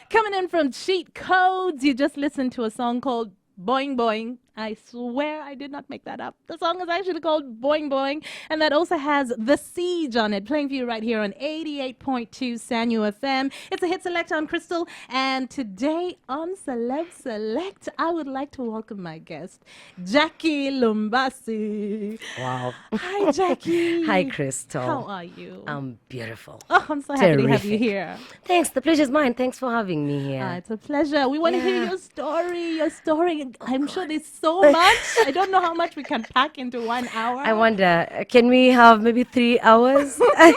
Coming in from Cheat Codes, you just listened to a song called Boing Boing. I swear I did not make that up. The song is actually called Boing Boing, and that also has The Siege on it, playing for you right here on 88.2 Sanyu FM. It's a hit select on Crystal, and today on Celeb Select, I would like to welcome my guest, Jackie Lumbasi. Wow. Hi, Jackie. Hi, Crystal. How are you? I'm beautiful. Oh, I'm so happy to have you Terrific. here. Thanks. The pleasure's mine. Thanks for having me here. It's a pleasure. We want to hear Yeah. your story. I'm sure there's so much. I don't know how much we can pack into 1 hour. I wonder, can we have maybe 3 hours? Maybe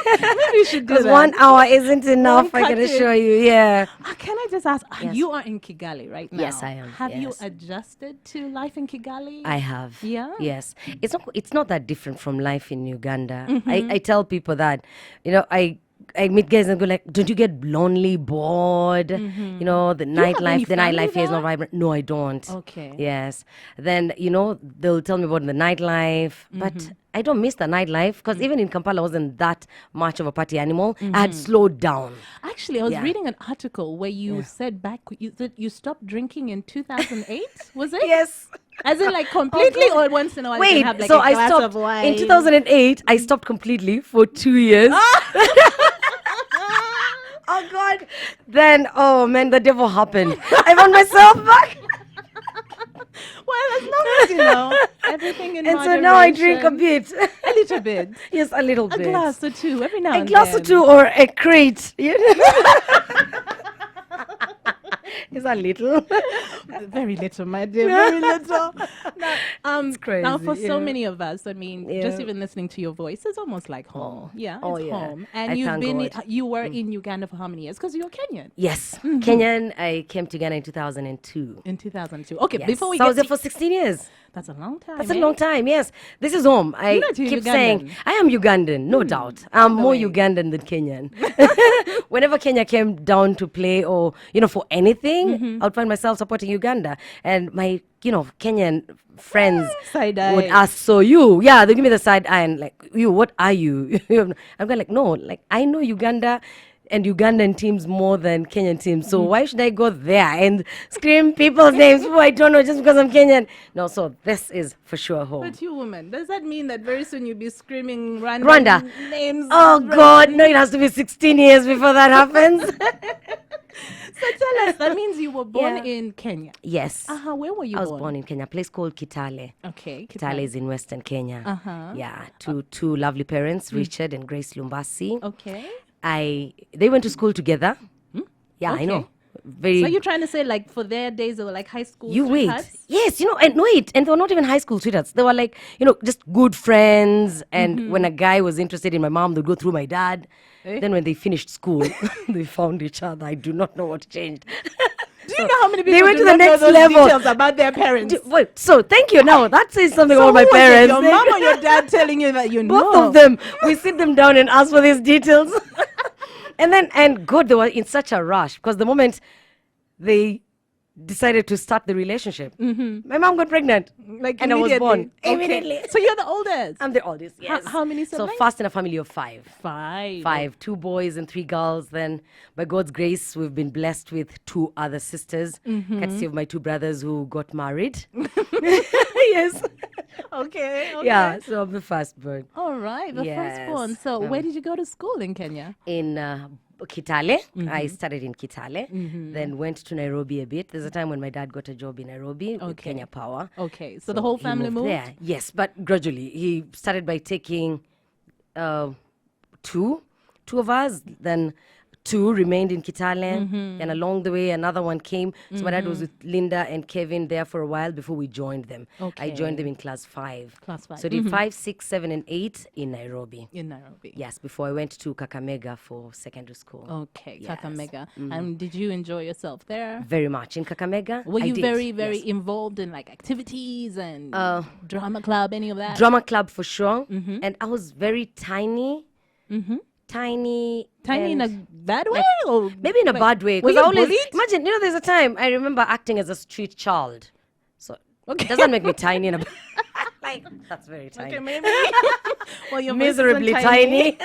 we should do Because that. 1 hour isn't enough, I cut can it. assure you. Yeah. Can I just ask, Yes. you are in Kigali right now? Yes, I am. Have you Yes. adjusted to life in Kigali? I have. Yeah? Yes. It's not that different from life in Uganda. Mm-hmm. I tell people that, I meet guys and go like, don't you get lonely, bored? Mm-hmm. You know, the you have any nightlife, the family nightlife here is there? not vibrant. No, I don't. Okay. Yes. Then, they'll tell me about the nightlife, but Mm-hmm. I don't miss the nightlife because even in Kampala, I wasn't that much of a party animal. I had slowed down. Actually, I was Yeah. reading an article where you said that you stopped drinking in 2008. Was it? Yes. As in, like, completely, or once in a while you Wait, can have like so a I glass stopped of wine? in 2008. I stopped completely for 2 years. Oh God! Then, oh man, the devil happened. I found myself back, Well, as long as you know everything in and so now I drink a moderation. bit. A little bit. Yes, a little A bit. glass or two every now A and glass or then. two, or a crate. You know? It's a little. Very little, my dear. Very little. Now, crazy. now, for so yeah. many of us, I mean, just Yeah. even listening to your voice, it's almost like home. Yeah, Oh, it's yeah. home. And I you've thank been, God. you were in Uganda for how many years? Because you're Kenyan. Yes, Kenyan. I came to Ghana in 2002. In 2002. Okay, Yes. before we so I get was there to, for 16 years. that's a long time. That's a eh? long time, yes. This is home. I You're not keep Ugandan. saying, I am Ugandan, no doubt. I'm the more way. Ugandan than Kenyan. Whenever Kenya came down to play or, for anything, I would find myself supporting Uganda. And my, Kenyan friends Side would eye. ask, so you? Yeah, they give me the side eye and like, you, what are you? I'm going like, no, like, I know Uganda and Ugandan teams more than Kenyan teams. So why should I go there and scream people's names who I don't know just because I'm Kenyan? No, so this is for sure home. But you woman, does that mean that very soon you'll be screaming random Rwanda. names? Oh God, no, it has to be 16 years before that happens. So tell us, that means you were born Yeah. in Kenya. Yes. Where were you I was born? born in Kenya, a place called Kitale. Okay. Kitale is in Western Kenya. Uh-huh. Yeah, two lovely parents, Richard and Grace Lumbasi. Okay. They went to school together. Yeah, I know. Okay. Very. So you're trying to say, like, for their days, they were like high school You wait. sweethearts? Yes, and they were not even high school sweethearts. They were like, just good friends. And when a guy was interested in my mom, they'd go through my dad. Eh? Then when they finished school, they found each other. I do not know what changed. Do you know how many people They went do to the not know next those level. details about their parents? Wait, so thank you. Now that says something So about my who was it, parents. your mom or your dad telling you that you know? Both of them. We sit them down and ask for these details. and God, they were in such a rush because the moment they decided to start the relationship, my mom got pregnant. Like and I was born Okay. immediately. So you're the oldest? I'm the oldest, yes. How many So siblings? first in a family of five. Five. 2 boys and 3 girls. Then, by God's grace, we've been blessed with 2 other sisters, courtesy of my 2 brothers who got married. Yes. Okay. Yeah, so I'm the firstborn. All right. The Yes. firstborn. So where did you go to school in Kenya? In Kitale. I started in Kitale, then went to Nairobi a bit. There's a time when my dad got a job in Nairobi with Okay. Kenya Power. Okay. So the whole he family moved? there. Yes, but gradually. He started by taking 2 of us, then two remained in Kitale, and along the way another one came. So my dad was with Linda and Kevin there for a while before we joined them. I joined them in class 5. Class 5. So I did 5, 6, 7, and 8 in Nairobi. In Nairobi. Yes, before I went to Kakamega for secondary school. Okay, Kakamega. And did you enjoy yourself there? Very much. In Kakamega, Were I you did, very, very yes. involved in like activities and drama club, any of that? Drama club for sure. And I was very tiny. Tiny. Tiny in a and bad way? Or maybe in a like, bad way. were 'Cause you I always bullied? imagine, there's a time I remember acting as a street child. So Okay. does that make me tiny in a like that's very tiny. Okay, maybe. Well, your voice Miserably isn't tiny.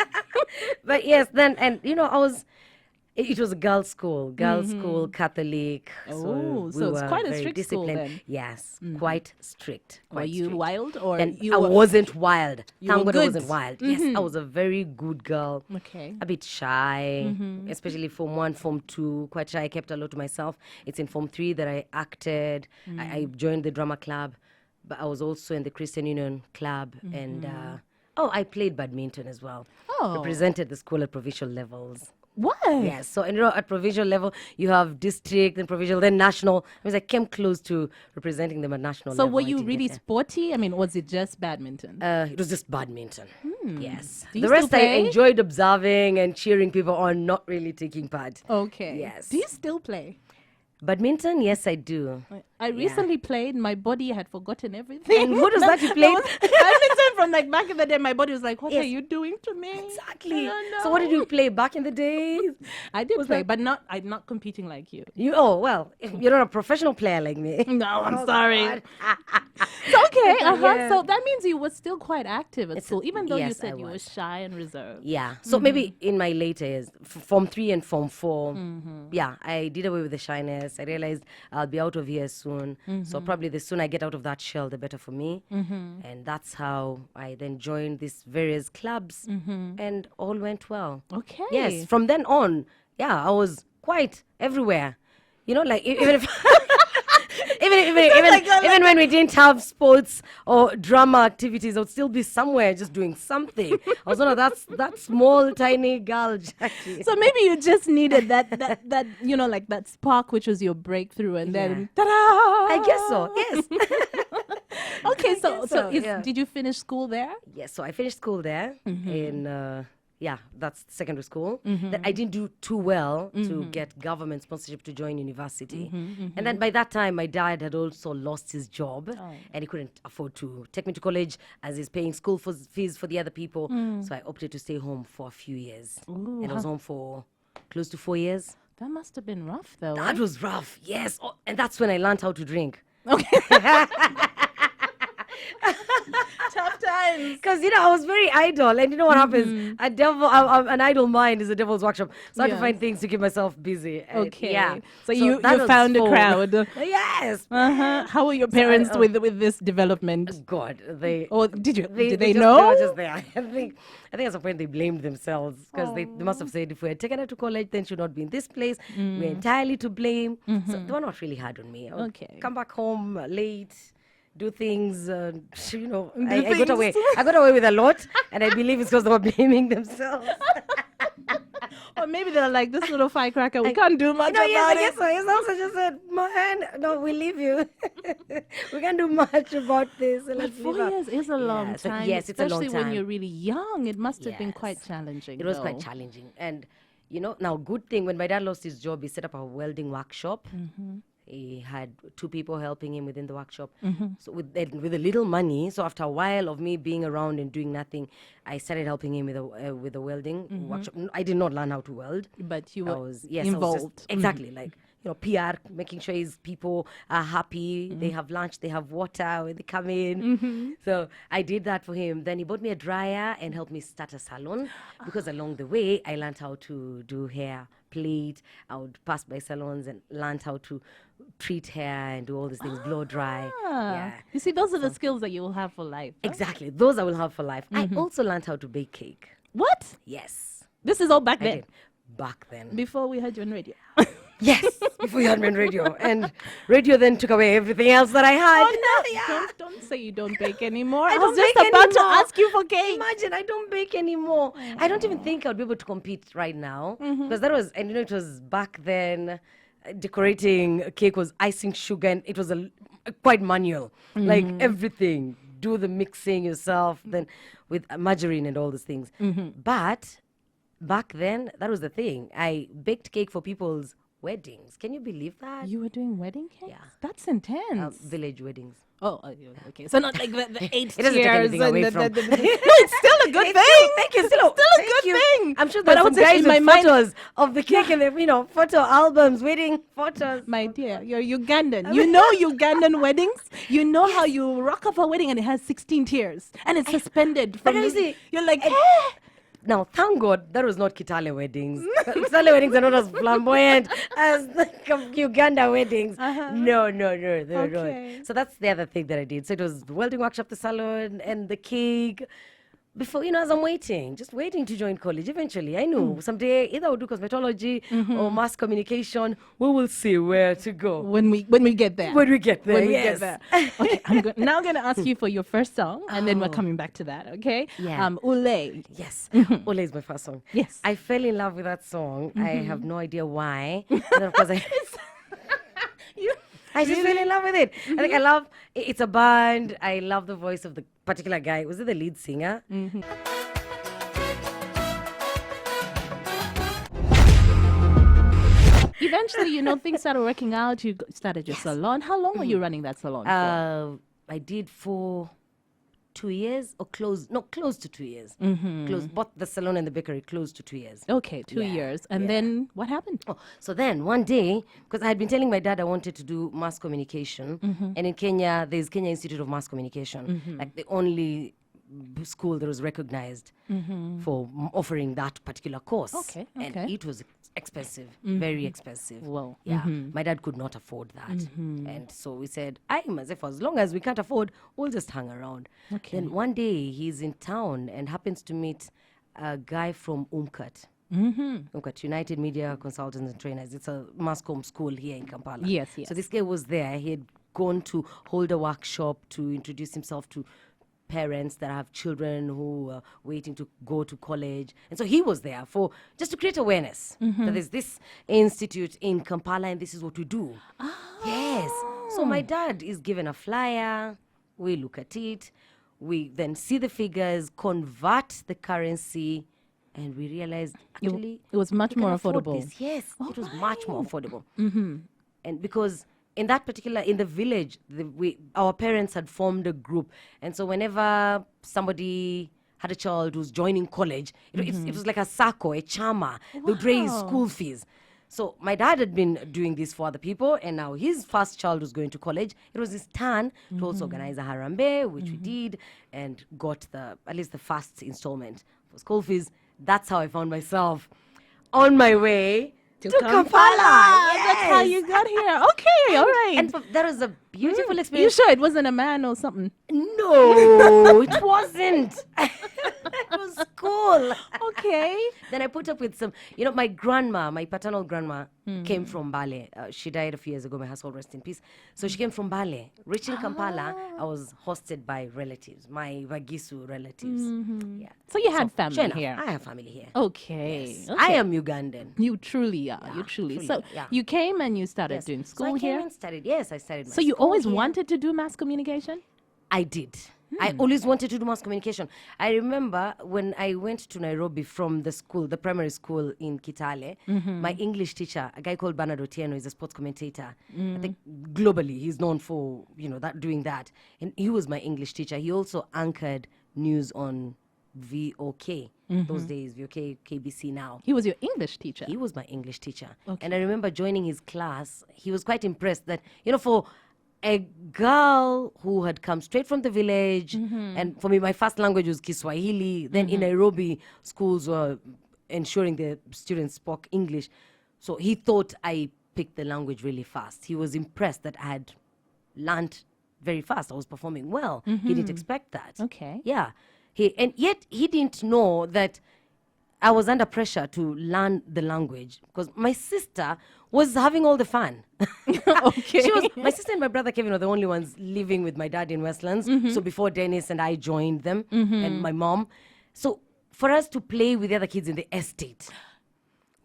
But yes, then I was it was a girls' school, Catholic. Oh, so we it's were quite a very strict school disciplined. then. Yes, quite strict. Were Quite you strict. wild or And you I were wasn't wild. you Thank were God I good? wasn't wild. Yes, I was a very good girl. Okay. A bit shy, especially Form 1, Form 2, quite shy. I kept a lot to myself. It's in Form 3 that I acted. I joined the drama club, but I was also in the Christian Union club. And, I played badminton as well. Oh. Represented the school at provincial levels. What? Yes, so at provincial level, you have district and provincial, then national. I came close to representing them at national So level. were I you didn't really get sporty? I mean, was it just badminton? there. It was just badminton. Yes. Do you The rest still I play? enjoyed observing and cheering people on, not really taking part. Okay. Yes. Do you still play? Badminton, yes, I do. I recently played. My body had forgotten everything. And what was that you played? Badminton from like back in the day. My body was like, "What Yes. are you doing to me?" Exactly. I don't So what did know. you play back in the days? I did play, but I'm not competing like you. You're not a professional player like me. No, I'm Oh, sorry. God. So, okay, Yeah. So that means you were still quite active at school, even though you yes, I said you were was. shy and reserved. Yeah. So maybe in my later years, Form 3 and Form 4, yeah, I did away with the shyness. I realized I'll be out of here soon. So probably the sooner I get out of that shell, the better for me. And that's how I then joined these various clubs and all went well. Okay. Yes. From then on, yeah, I was quite everywhere. Even if... Even when we didn't have sports or drama activities, I would still be somewhere just doing something. I was one of that small, tiny girl, Jackie. So maybe you just needed that like that spark, which was your breakthrough, and then ta-da! I guess so, yes. Okay, so yeah. did you finish school there? Yes, so I finished school there in... that's secondary school. That I didn't do too well to get government sponsorship to join university. And then by that time, my dad had also lost his job and he couldn't afford to take me to college as he's paying school fees for the other people. So I opted to stay home for a few years. And I was home for close to 4 years. That must have been rough, though. That was rough, yes. Oh, and that's when I learned how to drink. Tough times. Because I was very idle, and you know what happens? An idle mind is a devil's workshop. So I had to find things to keep myself busy. And Okay. yeah. So you that was found a fun. crowd. Yes. How were your parents with this development? God, they. Or did you? Did they just, know? They were just there. I think at some point they blamed themselves because they must have said if we had taken her to college, then she'd not be in this place. We're entirely to blame. So they were not really hard on me. I would Okay. come back home late. Do things, I things. got away. I got away with a lot, and I believe it's because they were blaming themselves. Or maybe they're like, this little firecracker, we can't do much about Yes, I it. guess so. His also just said, man, no, we leave you. We can't do much about this. So But let's 4 leave her." years is a long Yeah, so time. yes, it's a long especially when time. you're really young. It must have been Yes. quite challenging. It was quite though. challenging. And, now good thing, when my dad lost his job, he set up a welding workshop. He had 2 people helping him within the workshop. So with a little money, so after a while of me being around and doing nothing, I started helping him with a welding workshop. I did not learn how to weld. But you I were was I was involved. just, exactly, like PR, making sure his people are happy. They have lunch, they have water when they come in. So I did that for him. Then he bought me a dryer and helped me start a salon because along the way I learned how to do hair, plait. I would pass by salons and learned how to treat hair and do all these things, blow dry. Yeah. You see, those are the skills that you will have for life. Huh? Exactly. Those I will have for life. I also learned how to bake cake. What? Yes. This is all back I then, did. Back then. before we heard you on radio. Yes, before you had me on radio. And radio then took away everything else that I had. Oh, no. Yeah. Don't say you don't bake anymore. I I don't was just bake about to anymore. ask you for cake. Imagine, I don't bake anymore. I don't even think I'll be able to compete right now. Because that was, and it was back then, decorating a cake was icing sugar, and it was quite manual. Like everything. Do the mixing yourself, then with margarine and all those things. But back then, that was the thing. I baked cake for people's weddings. Can you believe that? You were doing wedding cakes? Yeah. That's intense. Village weddings. Oh, okay. So not like the 8 It doesn't take tiers anything and away the, from- no, it's still a good thing. Thank you. Still a Thank good you. thing. I'm sure But there's I some would say guys in with my mind- photos of the cake and the photo albums, wedding photos. My dear, you're Ugandan. You know Ugandan weddings. You know how you rock up a wedding and it has 16 tiers and it's suspended from. you see, You're like, Now, thank God that was not Kitale weddings. Kitale weddings are not as flamboyant as the Uganda weddings. No, they were Okay. not. So that's the other thing that I did. So it was the welding workshop, the salon, and the cake. Before, as I'm just waiting to join college. Eventually, I knew someday either I'll do cosmetology or mass communication. We will see where to go. when we get there. When we get there, When we yes. get there. Okay, I'm now going to ask you for your first song, and then we're coming back to that. Okay. Yeah. Ule. Yes, Ole is my first song. Yes. I fell in love with that song. I have no idea why. And then, of course, I just fell in love with it. I think I love it's a band. I love the voice of the particular guy. Was it the lead singer? Eventually, things started working out. You started your salon. How long were you running that salon for? I did for 2 years or close to 2 years. Close, both the salon and the bakery close to 2 years. Okay, 2 years. And then what happened? Oh, so then one day, because I had been telling my dad I wanted to do mass communication, and in Kenya, there's Kenya Institute of Mass Communication, like the only school that was recognized for offering that particular course. Okay. And it was expensive, very expensive. Wow. Yeah, my dad could not afford that. And so we said, as long as we can't afford, we'll just hang around. Okay. Then one day he's in town and happens to meet a guy from UMCAT. UMCAT, United Media Consultants and Trainers. It's a mass comm school here in Kampala. Yes. So this guy was there. He had gone to hold a workshop to introduce himself to parents that have children who are waiting to go to college. And so he was there for just to create awareness that there's this institute in Kampala and this is what we do. Yes. So my dad is given a flyer. We look at it. We then see the figures, convert the currency, and we realized actually It was much we can more afford affordable. this. Yes, it was much more affordable. And because in the village, our parents had formed a group. And so whenever somebody had a child who's joining college, it was like a SACCO, a chama. They would raise school fees. So my dad had been doing this for other people, and now his first child was going to college. It was his turn to also organize a harambe, which we did, and got at least the first installment for school fees. That's how I found myself on my way to Kampala. That's how you got here. Okay, all right. And that was a beautiful You experience. sure it wasn't a man or something? No, it wasn't. It was cool. Okay. Then I put up with some, my grandma, my paternal grandma, came from Bale. She died a few years ago. May her soul rest in peace. So she came from Bale. Reaching Kampala, I was hosted by relatives, my Vagisu relatives. Yeah. So you had family Sure enough, here. I have family here. Okay. Yes. Okay. I am Ugandan. You truly are. You Yeah, truly. truly, So yeah. you came and you started Yes. doing So school I came here. and studied. Yes, I studied. So you always wanted. wanted to do mass communication? I did. I always wanted to do mass communication. I remember when I went to Nairobi from the primary school in Kitale, my English teacher, a guy called Bernard Otieno, is a sports commentator. I think globally he's known for, doing that. And he was my English teacher. He also anchored news on VOK. Those days, VOK, KBC now. He was your English teacher. He was my English teacher. Okay. And I remember joining his class. He was quite impressed that, for a girl who had come straight from the village, and for me, my first language was Kiswahili. Then in Nairobi, schools were ensuring the students spoke English. So he thought I picked the language really fast. He was impressed that I had learned very fast. I was performing well. He didn't expect that. Okay. Yeah. And yet he didn't know that I was under pressure to learn the language because my sister was having all the fun. Okay. My sister and my brother Kevin were the only ones living with my dad in Westlands. So before Dennis and I joined them and my mom. So for us to play with the other kids in the estate,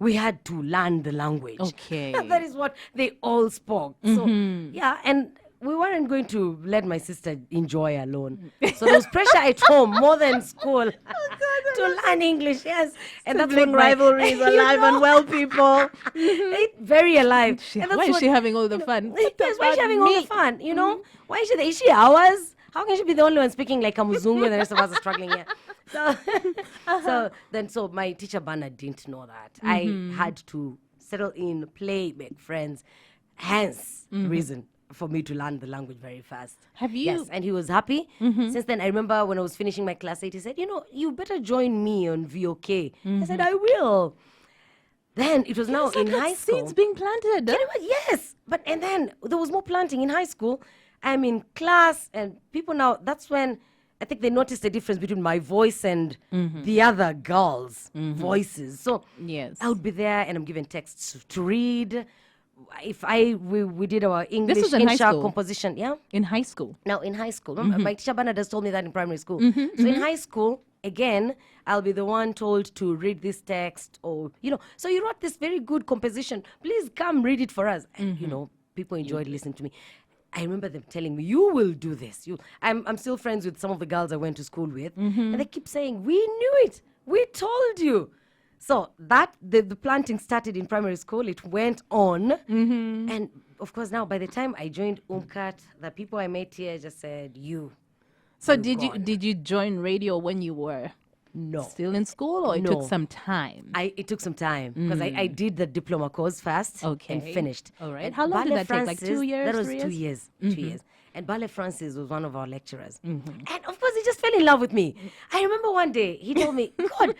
we had to learn the language. Okay. That is what they all spoke. So, yeah, and we weren't going to let my sister enjoy alone. So there was pressure at home more than school to learn English, yes. And that's what Sibling rivalries you alive and know, well, people. very alive. She- And that's why is what- she having all the fun? What Yes, why is she about having all me? the fun? You know, why is she there? Is she ours? How can she be the only one speaking like a Muzungu and the rest of us are struggling here? So, so my teacher Bernard didn't know that. I had to settle in, play, make friends. Hence, the reason for me to learn the language very fast. Have you- Yes, and he was happy. Since then, I remember when I was finishing my class 8, he said, you better join me on VOK. I said, I will. Then it was now It's like in that high school. seeds being planted. Can you imagine? Yes, and then there was more planting in high school. I'm in class, and people now, that's when I think they noticed the difference between my voice and the other girls' voices. So Yes. I would be there, and I'm given texts to read. If we did our English was in high insha school? composition, yeah. In high school. Now in high school, my teacher Bernard has told me that in primary school. So in high school, again, I'll be the one told to read this text, or So you wrote this very good composition. Please come read it for us. And people enjoyed listening to me. I remember them telling me, "You will do this." I'm still friends with some of the girls I went to school with, and they keep saying, "We knew it. We told you." So that the planting started in primary school. It went on, and of course now by the time I joined UMCAT, the people I met here just said, "You." So You're did gone. you join radio when you were No. still in school, or it No. took some time? It took some time because I did the diploma course first and Okay. finished. All right. And How long did Ballet that take? Like 2 years, That was 3 2 years? years. 2 years. And Ballet Francis was one of our lecturers. And of course, he just fell in love with me. I remember one day he told me, God,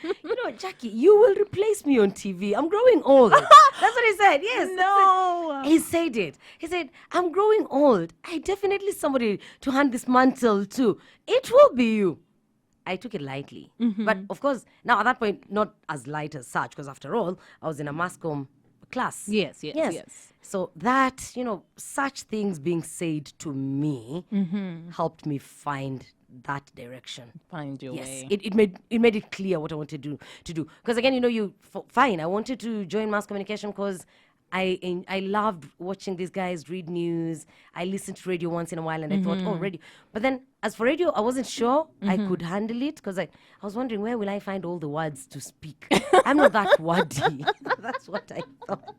Jackie, you will replace me on TV. I'm growing old. That's what he said. Yes. No. He said it. He said, I'm growing old. I definitely somebody to hand this mantle to. It will be you. I took it lightly. But of course, now at that point, not as light as such, because after all, I was in a mass comm class. Yes. So that, such things being said to me helped me find that direction. Find your Yes, way. it made it clear what I wanted to do. Because again, fine, I wanted to join mass communication because I loved watching these guys read news. I listened to radio once in a while, and I thought, oh, radio. But then, as for radio, I wasn't sure I could handle it because I was wondering, where will I find all the words to speak? I'm not that wordy. That's what I thought.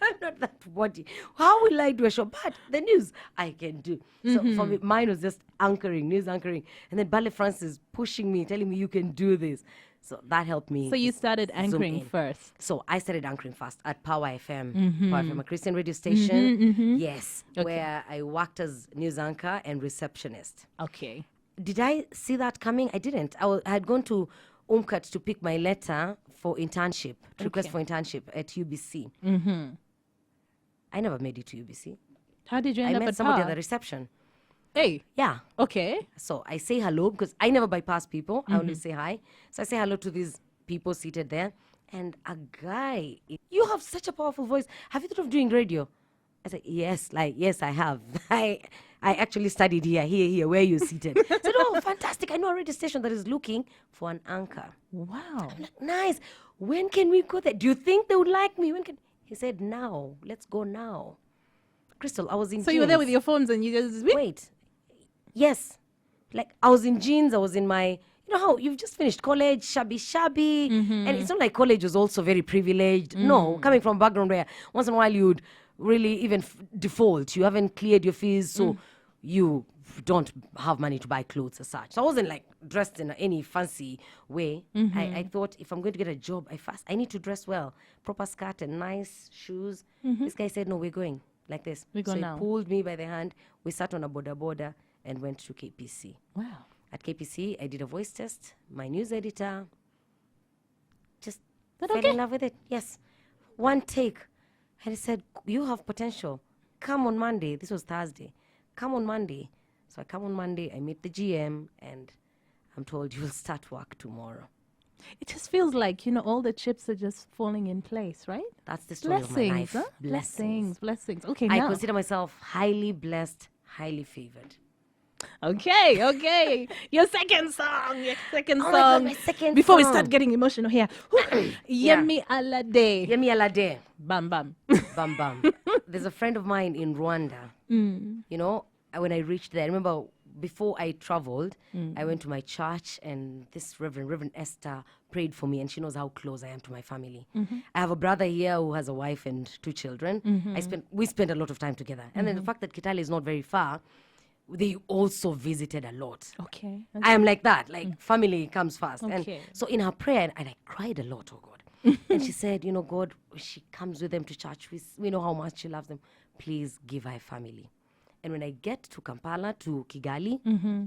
I'm not that wordy. How will I do a show? But the news I can do. So for me, mine was just news anchoring, and then Ballet Francis pushing me, telling me you can do this. So that helped me. So you started zoom anchoring in. first. So I started anchoring first at Power FM, Power FM, a Christian radio station. Yes, Okay. where I worked as news anchor and receptionist. Okay. Did I see that coming? I didn't. I had gone to UMCAT to pick my letter for internship, to request for internship at UBC. I never made it to UBC. How did you I end up met at somebody Power? at the reception. Hey. Yeah. Okay. So I say hello because I never bypass people. I only say hi. So I say hello to these people seated there. And a guy, you have such a powerful voice. Have you thought of doing radio? I said, yes, I have. I actually studied here, where you're seated. I said, oh, fantastic. I know a radio station that is looking for an anchor. Wow. I'm like, nice. When can we go there? Do you think they would like me? He said, now. Let's go now. Crystal, I was in So you were there jeans. with your phones and you just Wait. Yes. Like I was in jeans, I was in my, how you've just finished college, shabby. And it's not like college was also very privileged. No, coming from a background where once in a while you'd really even default. You haven't cleared your fees, so you don't have money to buy clothes as such. So I wasn't like dressed in any fancy way. I thought if I'm going to get a job, I need to dress well. Proper skirt and nice shoes. This guy said, no, we're going like this. We go so now. he pulled me by the hand. We sat on a border and went to KPC. Wow. At KPC, I did a voice test. My news editor just That fell okay? in love with it. Yes. One take. And he said, you have potential. Come on Monday. This was Thursday. Come on Monday. So I come on Monday. I meet the GM and I'm told you will start work tomorrow. It just feels like, all the chips are just falling in place, right? That's the story of my Blessings, life. huh? Blessings. Okay, I now. consider myself highly blessed, highly favored. Okay. Your second song. Oh my God, my second Before we song. start getting emotional here. Yeah. Yemi Alade. Yemi Alade. Bam bam. Bam bam. There's a friend of mine in Rwanda. When I reached there, I remember before I traveled, I went to my church and this Reverend Esther prayed for me, and she knows how close I am to my family. I have a brother here who has a wife and 2 children. We spent a lot of time together. And then the fact that Kitale is not very far, they also visited a lot. Okay. I am like that. Like family comes first. Okay. And so in her prayer, and I cried a lot, oh God. And she said, God, she comes with them to church. We know how much she loves them. Please give her a family. And when I get to Kampala, to Kigali,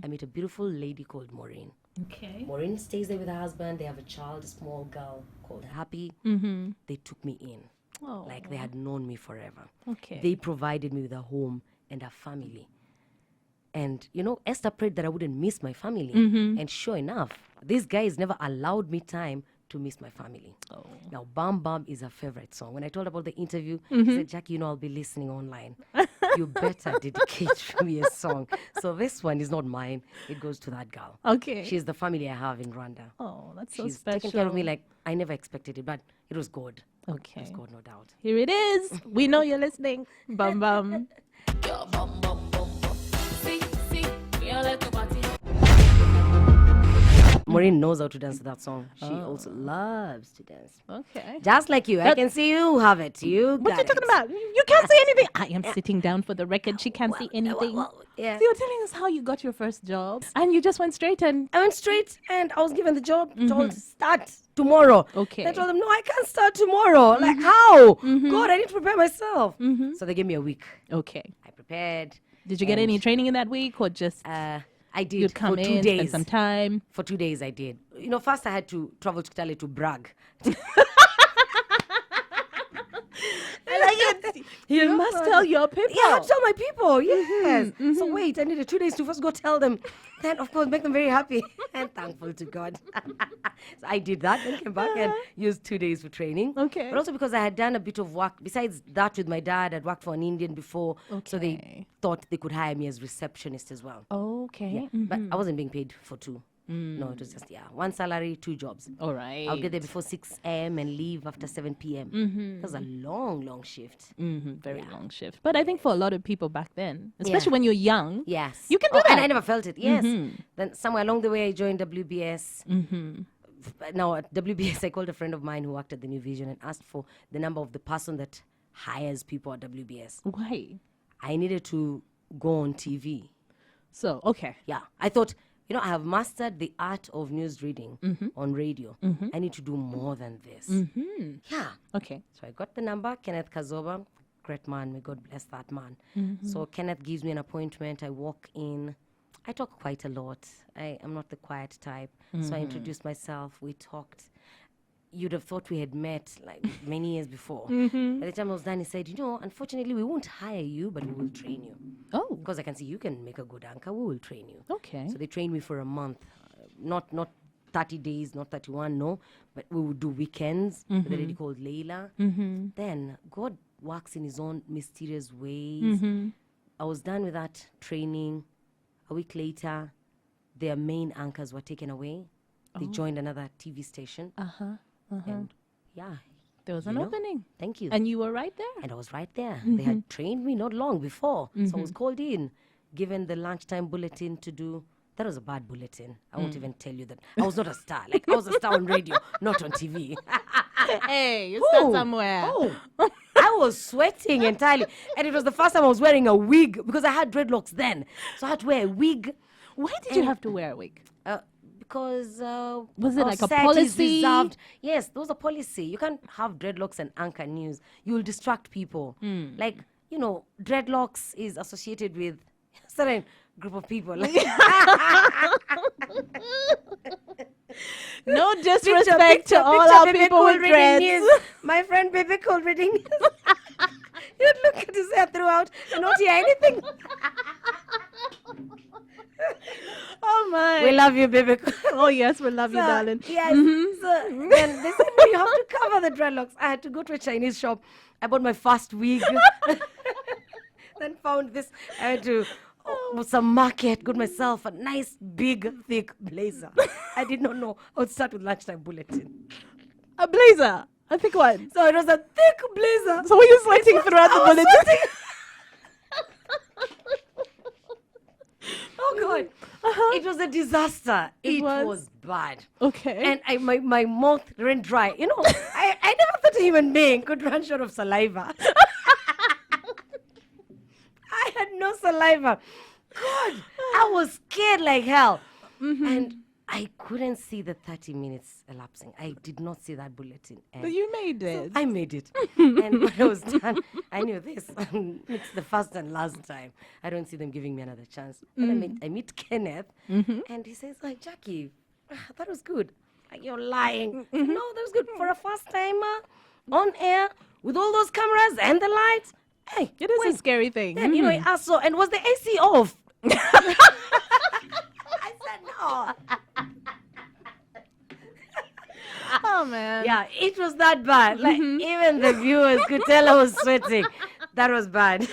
I meet a beautiful lady called Maureen. Okay. Maureen stays there with her husband. They have a child, a small girl called Happy. They took me in. Oh. Like they had known me forever. Okay. They provided me with a home and a family. And, Esther prayed that I wouldn't miss my family. And sure enough, these guys never allowed me time to miss my family. Oh. Now, Bam Bam is a favorite song. When I told about the interview, she said, Jackie, I'll be listening online. You better dedicate me a song. So this one is not mine. It goes to that girl. Okay. She's the family I have in Rwanda. Oh, that's so She's special. taken care of me like I never expected it, but it was God. Okay. It was God, no doubt. Here it is. We know you're listening. Bam bam. Your bum bum bum bum. See, you're like a party. Maureen knows how to dance to that song. She also loves to dance. Okay. Just like you. I can see you have it. You What got are you talking it. about? You can't see anything. I am sitting down for the record. She can't see anything. Yeah. So you're telling us how you got your first job, and you just went straight and I went straight and I was given the job, told start tomorrow. Okay. I told them, no, I can't start tomorrow. Like, how? God, I need to prepare myself. So they gave me a week. okay. I prepared. Did you get any training in that week, or just I did you'd come for 2 in, days. spend some time? For 2 days I did. First I had to travel to Kitale to brag. You must tell your people. Yeah, I had to tell my people. Yes. So wait, I needed 2 days to first go tell them. Then, of course, make them very happy and thankful to God. So I did that, then came back and used 2 days for training. Okay. But also because I had done a bit of work. Besides that, with my dad, I'd worked for an Indian before. So they Okay. thought they could hire me as receptionist as well. Okay. But I wasn't being paid for 2. No, it was just, one salary, 2 jobs. All right. I'll get there before 6 a.m. and leave after 7 p.m. That was a long shift. Very long shift. But I think for a lot of people back then, especially when you're young, Yes. You can do And that. I never felt it. Yes. Then somewhere along the way, I joined WBS. Now, at WBS, I called a friend of mine who worked at the New Vision and asked for the number of the person that hires people at WBS. why? I needed to go on TV. So, okay. Yeah. I thought, I have mastered the art of news reading on radio. I need to do more than this. Yeah. Okay. So I got the number, Kenneth Kazoba, great man, may God bless that man. So Kenneth gives me an appointment, I walk in, I talk quite a lot. I am not the quiet type. So I introduced myself, we talked. You'd have thought we had met like many years before. By the time I was done, he said, unfortunately we won't hire you, but we will train you. Oh, Because I can see you can make a good anchor, we will train you. okay. So they trained me for a month, not 30 days, not 31, no, but we would do weekends with a lady called Layla. Then God works in his own mysterious ways. I was done with that training. A week later, their main anchors were taken away. They joined another TV station. And yeah, There was an opening. thank you. And you were right there. And I was right there. They had trained me not long before. So I was called in, given the lunchtime bulletin to do. That was a bad bulletin. I won't even tell you that. I was not a star. Like, I was a star on radio, not on TV. Hey, you start somewhere. Oh, I was sweating entirely. And it was the first time I was wearing a wig because I had dreadlocks then. So I had to wear a wig. Why did you have to wear a wig? Because Was it our like a society is policy? reserved. Yes, there was a policy. You can't have dreadlocks and anchor news. You will distract people. Like, dreadlocks is associated with a certain group of people. Like, No picture, disrespect to all picture our Bebe people Cool with reading dreads. news. My friend Bebe Cool reading news. You'd look at his hair throughout and not hear anything. Oh Oh my. We love you, baby. Oh yes, we love you, So, darling. Yes. So then they said, no, you have to cover the dreadlocks. I had to go to a Chinese shop. I bought my first wig. Then found this. I went to some market, got myself a nice, big, thick blazer. I did not know I would start with lunchtime bulletin. A blazer. I think what? So it was a thick blazer. So were you sweating throughout the I was bulletin? sweating. Oh God. It was a disaster. It was bad. Okay. And my mouth ran dry. You know, I never thought a human being could run short of saliva. I had no saliva. God, I was scared like hell. And I couldn't see the 30 minutes elapsing. I did not see that bulletin. But you made it. I made it. And when I was done, I knew this. It's the first and last time. I don't see them giving me another chance. And I meet Kenneth, and he says, like, Jackie, that was good. Like, you're lying. No, that was good. For a first timer, on air, with all those cameras and the lights. Hey, It is a scary thing. then, you know, he asked, so, and was the AC off? I said, no. Oh man. Yeah, it was that bad. Like, even the viewers could tell I was sweating. That was bad.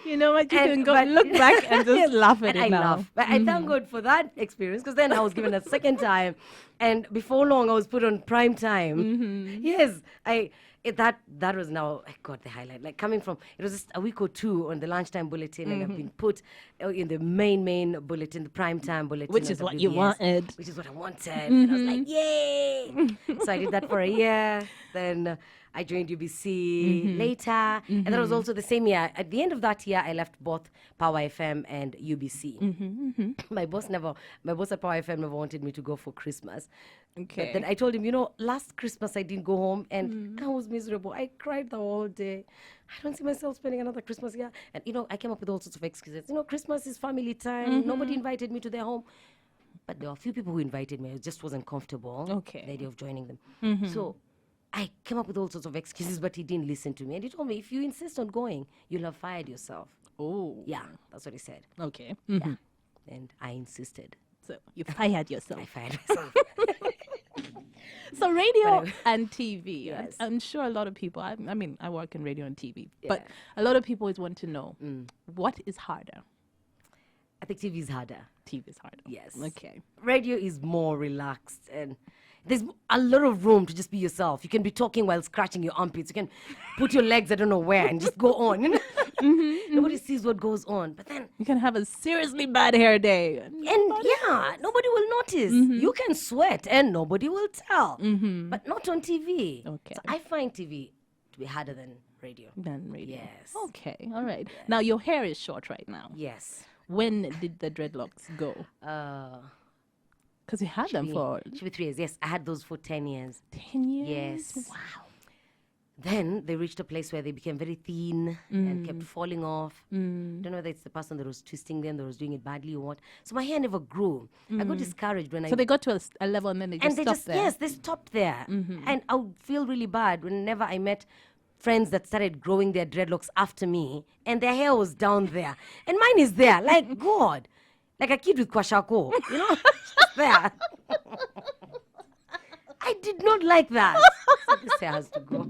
You know what? You And- can go but- look back and just laugh at And it I now. laugh. But I thank God for that experience, because then I was given a second time, and before long I was put on prime time. Yes, that was now, I got the highlight. Like, coming from, it was just a week or two on the lunchtime bulletin, and I've been put in the main bulletin, the prime time bulletin, Which on is what you WBS, wanted. which is what I wanted. And I was like, yay! So I did that for a year. Then I joined UBC later, and that was also the same year. At the end of that year, I left both Power FM and UBC. My boss at Power FM never wanted me to go for Christmas. Okay. But then I told him, you know, last Christmas I didn't go home, and I was miserable. I cried the whole day. I don't see myself spending another Christmas here. And, you know, I came up with all sorts of excuses. You know, Christmas is family time. Nobody invited me to their home. But there were a few people who invited me. I just wasn't comfortable. Okay. The idea of joining them. So I came up with all sorts of excuses, but he didn't listen to me. And he told me, if you insist on going, you'll have fired yourself. Oh. Yeah, that's what he said. Okay. Yeah. And I insisted. So you fired yourself. I fired myself. So radio But and TV. Yes. I'm sure a lot of people. I mean, I work in radio and TV, but Yeah. a lot of people always want to know what is harder. I think TV is harder. TV is harder. Yes. Okay. Radio is more relaxed, and there's a lot of room to just be yourself. You can be talking while scratching your armpits. You can put your legs I don't know where and just go on. Nobody sees what goes on. But then, You can have a seriously bad hair day. and yeah, nobody will notice. You can sweat and nobody will tell. But not on TV. Okay. So I find TV to be harder than radio. Than radio. Yes. Okay. All right. Now your hair is short right now. Yes. When did the dreadlocks go? Because you had them for Should be 3 years. Yes, I had those for 10 years. 10 years. Yes. Wow. Then they reached a place where they became very thin and kept falling off. Don't know whether it's the person that was twisting them, that was doing it badly or what. So my hair never grew. I got discouraged when So they got to a level and then they just stopped there. yes, they stopped there. And I would feel really bad whenever I met friends that started growing their dreadlocks after me, and their hair was down there, and mine is there. Like, God, like a kid with kwashako, you know, just there. I did not like that. So this hair has to go.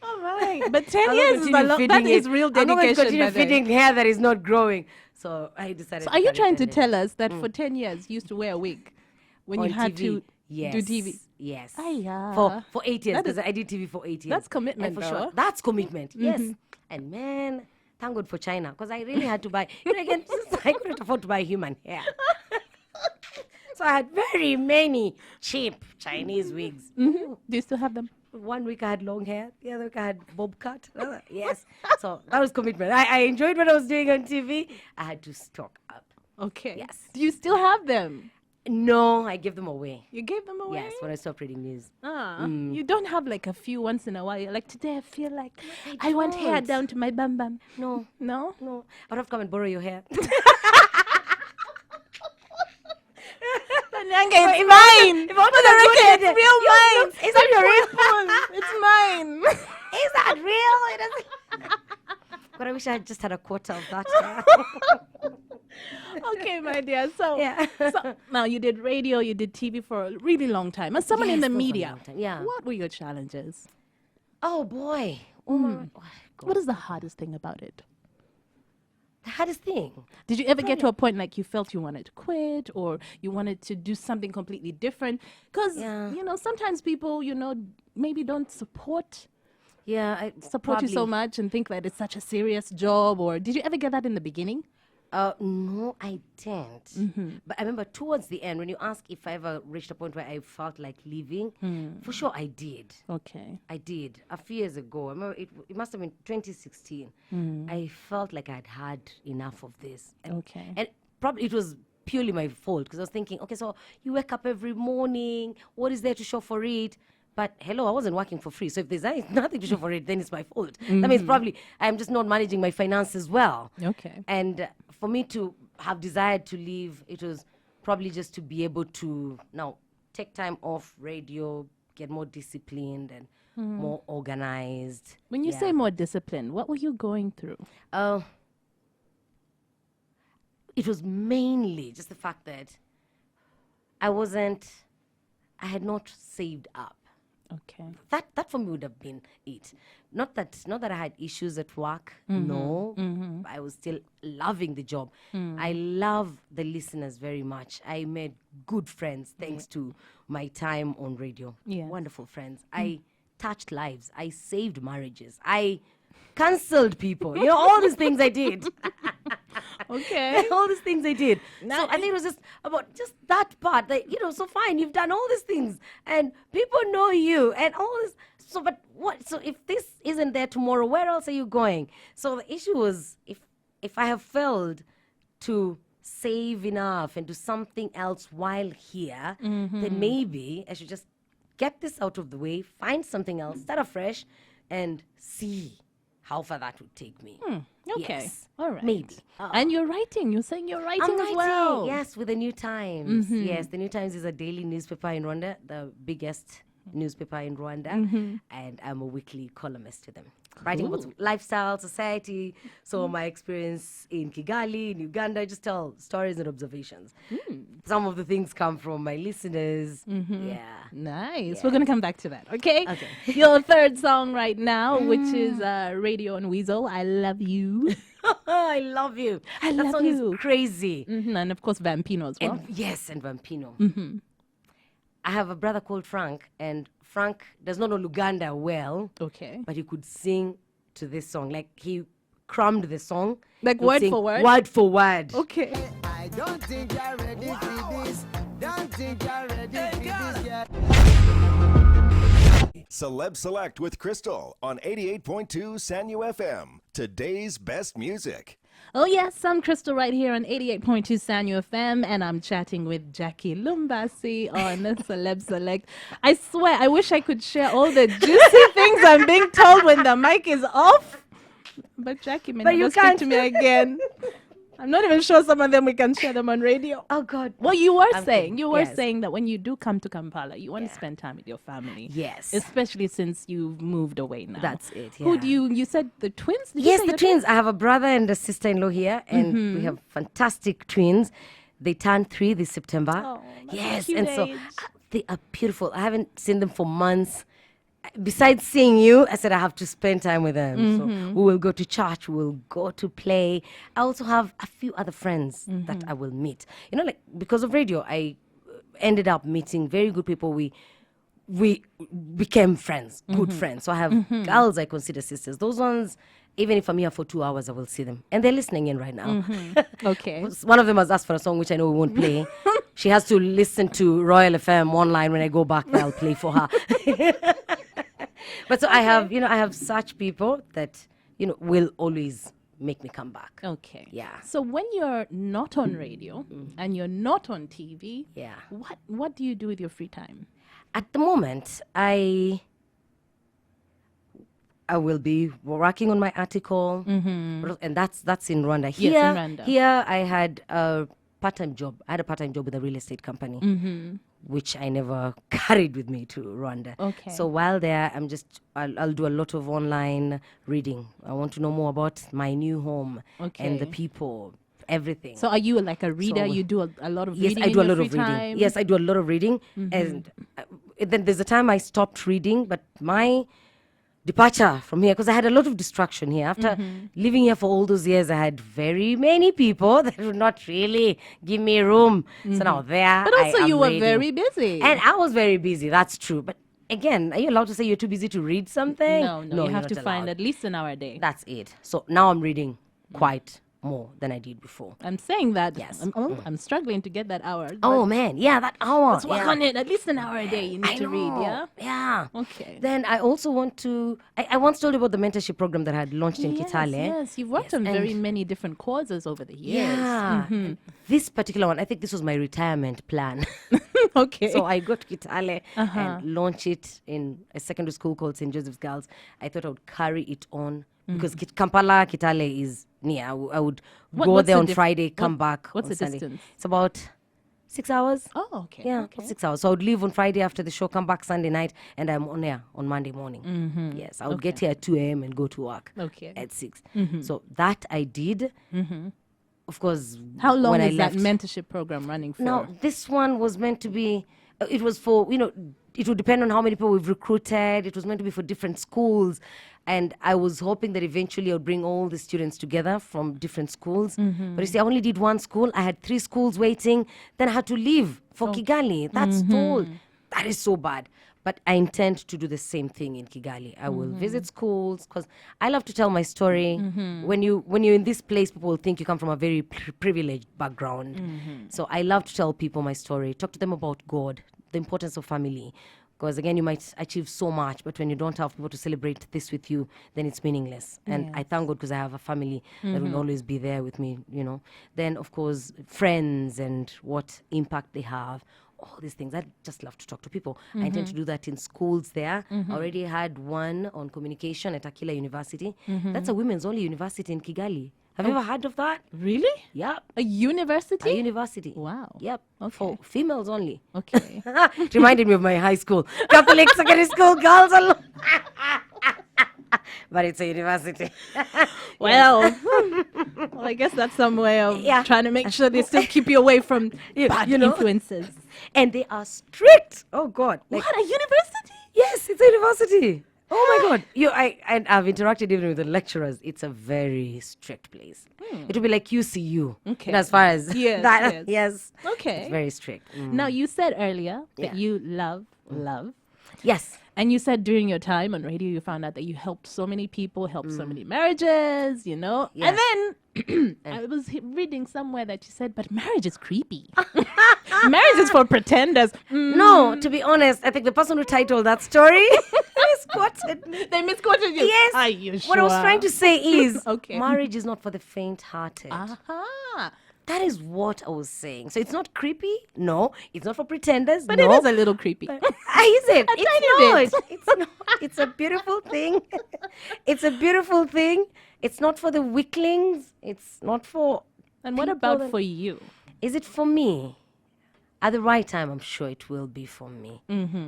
All right. But 10 I'm not years is a continue lot. That feeding is it. real I'm not going dedication. to continue by the way. feeding hair that is not growing. So I decided. So are you cut it trying to and tell us that for 10 years you used to wear a wig when you on had TV. to Yes. do TV? Yes. Aiya. For 8 years, That is- because I did TV for 8 years. That's commitment, And for though. sure. That's commitment. Yes. And man, thank God for China, because I really had to buy. You know, again, I couldn't afford to buy human hair. So I had very many cheap Chinese wigs. Do you still have them? 1 week I had long hair, the other week I had bob cut. Yes. So that was commitment. I enjoyed what I was doing on TV. I had to stock up. Okay. Yes. Do you still have them? No, I gave them away. You gave them away? Yes, when I stopped reading news. You don't have like a few once in a while. You're like, today I feel like I want hair don't. down to my bum bum. No, No? no. I'd have to come and borrow your hair. Nyanga, it's mine. if I want For to the go record, to it's real Yo, mine. look, is that your real? It's mine. Is that real? It doesn't. But I wish I had just had a quarter of that. Okay, my dear. So, Yeah. so now you did radio, you did TV for a really long time. As someone in Yes, the that was a media, long time, yeah. what were your challenges? Oh boy. Oh my. Oh, What God. is the hardest thing about it? The hardest thing? Did you ever get to a point like you felt you wanted to quit or you wanted to do something completely different? Because, Yeah. sometimes people, maybe don't support Yeah, I you so probably- much and think that it's such a serious job. Or did you ever get that in the beginning? No, I didn't. But I remember towards the end, when you ask if I ever reached a point where I felt like leaving, for sure I did. Okay. I did. A few years ago, I remember it must have been 2016. I felt like I'd had enough of this. Okay. And probably it was purely my fault because I was thinking, okay, so you wake up every morning, what is there to show for it? But hello, I wasn't working for free. So if there's nothing to show for it, then it's my fault. That means probably I'm just not managing my finances well. Okay. And for me to have desired to leave, it was probably just to be able to now take time off radio, get more disciplined and more organized. When you say more discipline, what were you going through? It was mainly just the fact that I had not saved up. Okay. That for me would have been it. Not that I had issues at work. No, I was still loving the job. I love the listeners very much. I made good friends thanks to my time on radio. Yes. Wonderful friends. I touched lives. I saved marriages. I cancelled people. All these things I did. Okay. All these things I did. Now- So I think it was just about just that part. That, so fine, you've done all these things and people know you and all this. So, but what? So if this isn't there tomorrow, where else are you going? So the issue was if I have failed to save enough and do something else while here, then maybe I should just get this out of the way, find something else, start afresh, and see how far that would take me. Okay. Yes. All right. Maybe. And you're writing. You're saying you're writing I'm as writing, well. yes, with the New Times. Yes, the New Times is a daily newspaper in Rwanda, the biggest newspaper in Rwanda, and I'm a weekly columnist to them. Writing about lifestyle, society, so my experience in Kigali, in Uganda, just tell stories and observations. Some of the things come from my listeners. Yeah. Nice. We're going to come back to that, okay? Okay. Your third song right now, which is Radio and Weasel, I Love You. I love you. I that love song you. is crazy. And of course, Vampino as well. And yes, and Vampino. I have a brother called Frank, and Frank does not know Luganda well, Okay. but he could sing to this song. Like he crammed the song. Like He would word sing for word? Word for word. Okay. I don't think you're ready for this. Don't think you're ready for this yet. Celeb Select with Crystal on 88.2 Sanyu FM. Today's best music. Oh, yes, I'm Crystal right here on 88.2 Sanyu FM, and I'm chatting with Jackie Lumbasi on Celeb Select. I swear, I wish I could share all the juicy things I'm being told when the mic is off. But Jackie may But never you speak can't. to me again. I'm not even sure some of them we can share them on radio. Oh God. Well, you were I'm saying, kidding. you were Yes. saying that when you do come to Kampala, you want to Yeah. spend time with your family. Yes. Especially since you've moved away now. That's it, Who yeah. do you said the twins? Did you Yes, say the your twins. I have a brother and a sister-in-law here, and we have fantastic twins. They turned 3 this September. Oh, that's yes, cute and so age. they are beautiful. I haven't seen them for months. Besides seeing you, I said I have to spend time with them. So we will go to church, we will go to play. I also have a few other friends that I will meet. Like because of radio, I ended up meeting very good people. We became friends, good friends. So I have girls I consider sisters. Those ones, even if I'm here for 2 hours, I will see them. And they're listening in right now. Okay. One of them has asked for a song which I know we won't play. She has to listen to Royal FM online. When I go back, I'll play for her. But so I have such people that, will always make me come back. Okay. Yeah. So when you're not on radio and you're not on TV, Yeah. what do you do with your free time? At the moment, I will be working on my article, and that's in Rwanda. Here, Yes, in Rwanda. Here, I had a part-time job. I had a part-time job with a real estate company, which I never carried with me to Rwanda. Okay. So while there, I'll do a lot of online reading. I want to know more about my new home and the Okay. people. everything. So are you like a reader? So- You do a lot of Yes, reading I in do a your lot free of reading. time? Yes, I do a lot of reading. And then there's a time I stopped reading, but my departure from here, because I had a lot of distraction here. After living here for all those years, I had very many people that would not really give me room. So now there, But also I am you were reading. very busy. And I was very busy, that's true. But again, are you allowed to say you're too busy to read something? no, you you're have not to find allowed. at least an hour a day. That's it. So now I'm reading quite more than I did before. I'm saying that. Yes. I'm struggling to get that hour. Oh man, yeah, that hour. Let's work yeah. on it. At least an hour a day you need I to read, know. yeah? Yeah. Okay. Then I also want to. I once told you about the mentorship program that I had launched in Kitale. Yes, you've worked Yes, on very and- many different causes over the years. Yeah. and This particular one, I think this was my retirement plan. Okay. So I got to Kitale Uh-huh. and launch it in a secondary school called St. Joseph's Girls. I thought I would carry it on because Kampala, Kitale is near. I would go what's there the on dif- Friday, come what- back what's on the Sunday. distance? It's about 6 hours. Oh, okay. Yeah, okay. 6 hours. So I would leave on Friday after the show, come back Sunday night, and I'm on air on Monday morning. Yes, I would get here at 2 a.m. and go to work Okay. at 6. So that I did. Of course, How long when is I that left, mentorship program running for? now, this one was meant to be, it was for, it would depend on how many people we've recruited. It was meant to be for different schools. And I was hoping that eventually I would bring all the students together from different schools. But you see, I only did one school. I had 3 schools waiting. Then I had to leave for Kigali. That's told. That is so bad. But I intend to do the same thing in Kigali. I will visit schools because I love to tell my story. When you're in this place, people will think you come from a very privileged background. So I love to tell people my story, talk to them about God, the importance of family. Because again, you might achieve so much, but when you don't have people to celebrate this with you, then it's meaningless. And I thank God because I have a family that will always be there with me, Then, of course, friends and what impact they have. All these things. I just love to talk to people. I intend to do that in schools there. I already had one on communication at Akila University. That's a women's only university in Kigali. Have you ever heard of that? Really? Yep. A university? A university. Wow. Yep. Okay. For females only. Okay. It reminded me of my high school. Catholic secondary school girls alone. But it's a university. Well, well, I guess that's some way of Yeah. trying to make sure they still keep you away from bad you know. influences. And they are strict. Oh God. Like, What, a university? yes, it's a university. Oh my God. I've interacted even with the lecturers. It's a very strict place. It will be like UCU. Okay. As far as Yes, that. yes. Yes. Okay. It's very strict. Now, you said earlier that Yeah. you love. Yes. And you said during your time on radio, you found out that you helped so many people, helped so many marriages, Yeah. And then I was reading somewhere that you said, but marriage is creepy. Marriage is for pretenders. No, to be honest, I think the person who titled that story misquoted me. They misquoted you. Yes. Are you sure? What I was trying to say is Okay. marriage is not for the faint-hearted. Aha. That is what I was saying. So it's not creepy. No, it's not for pretenders. But no. it is a little creepy. Is it? A It's tiny not. bit. It's not. It's a beautiful thing. It's a beautiful thing. It's not for the weaklings. It's not for. And what people about that- for you? Is it for me? At the right time, I'm sure it will be for me.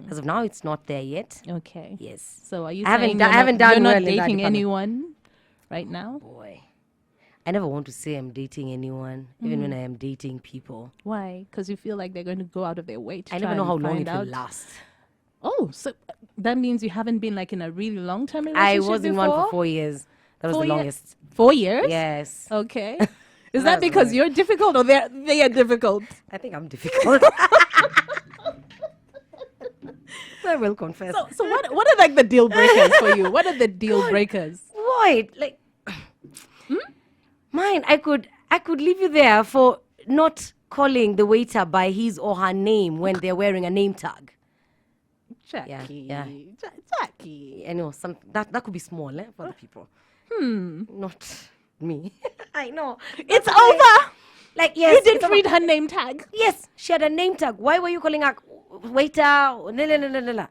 As of now, it's not there yet. Okay. Yes. So are you I haven't saying do- I you're haven't not, done you're well not in that dating department. anyone right now? Boy, I never want to say I'm dating anyone, even when I am dating people. Why? Because you feel like they're going to go out of their way to I try never know how and long find it out. will last. Oh, so that means you haven't been like in a really long-term I relationship was in before? one for 4 years. That was 4 the years? longest. 4 years? Yes. Okay. Is That that was because weird. you're difficult or they are difficult? I think I'm difficult. I will confess. So what are like the deal breakers for you? What are the deal breakers? What? Like, mine, I could leave you there for not calling the waiter by his or her name when they're wearing a name tag. Jackie. yeah. Jackie. I know that could be small for the people. Not me. I know. It's That's okay. over. Like, yes. You it's didn't over. read her name tag. Yes, she had a name tag. Why were you calling her waiter? La.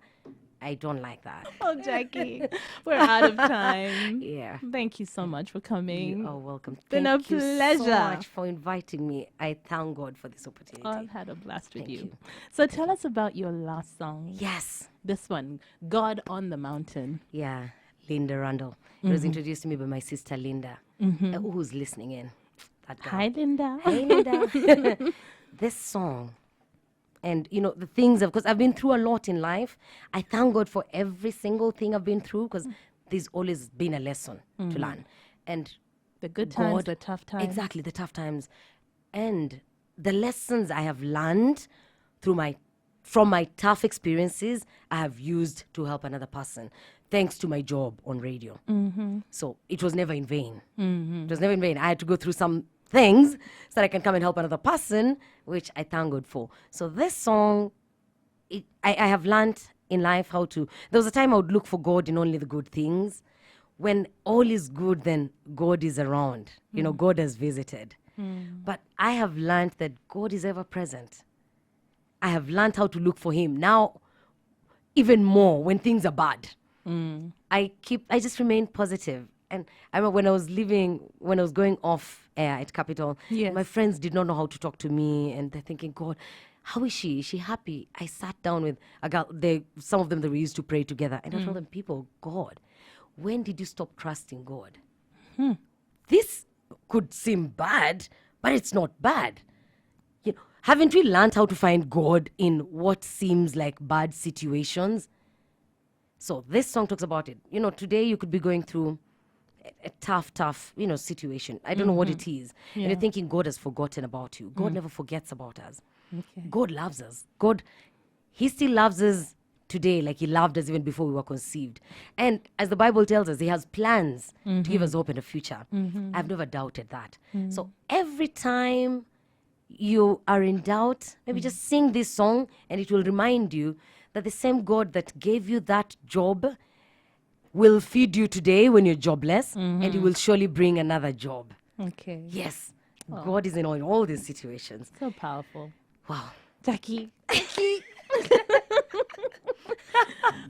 I don't like that. Oh, Jackie. We're out of time. Yeah. Thank you so much for coming. You are welcome. Been Thank a you so pleasure. much for inviting me. I thank God for this opportunity. I've had a blast with Thank you. So tell us about your last song. Yes. This one, God on the Mountain. Yeah. Linda Randall. It was introduced to me by my sister Linda, who's listening in. that girl. Hi, Linda. Hey, Linda. This song, and the things, because I've been through a lot in life. I thank God for every single thing I've been through, because there's always been a lesson to learn. And The good times, God- the tough times. Exactly, the tough times. And the lessons I have learned from my tough experiences, I have used to help another person, thanks to my job on radio. So it was never in vain. It was never in vain. I had to go through some things so that I can come and help another person, which I thank God for. So this song, I have learned in life how to. There was a time I would look for God in only the good things. When all is good, then God is around. God has visited. But I have learned that God is ever present. I have learned how to look for Him now, even more when things are bad. I just remain positive. And I remember when I was going off air at Capital, Yes. my friends did not know how to talk to me, and they're thinking, God, how is she? Is she happy? I sat down with a girl, some of them that we used to pray together, and I told them, people, God, when did you stop trusting God? This could seem bad, but it's not bad. Haven't we learned how to find God in what seems like bad situations? So this song talks about it. Today you could be going through a tough, situation. I don't know what it is. And you're thinking God has forgotten about you. God never forgets about us. Okay. God loves us. He still loves us today like He loved us even before we were conceived. And as the Bible tells us, He has plans to give us hope in the future. I've never doubted that. So every time you are in doubt, maybe just sing this song and it will remind you that the same God that gave you that job will feed you today when you're jobless, and He will surely bring another job. Okay. Yes, God is in all these situations. So powerful. Wow. Jackie.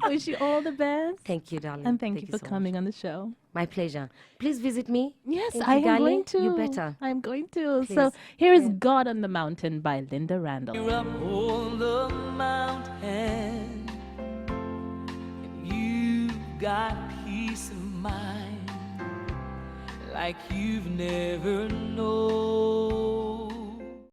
Wish you all the best. Thank you, darling. And thank you for so coming much. on the show. My pleasure. Please visit me. Yes, in I am Kigali. going to. You better. I'm going to. Please. So here is God on the Mountain by Linda Randall. Up on the mountain, and you got peace of mind like you've never known.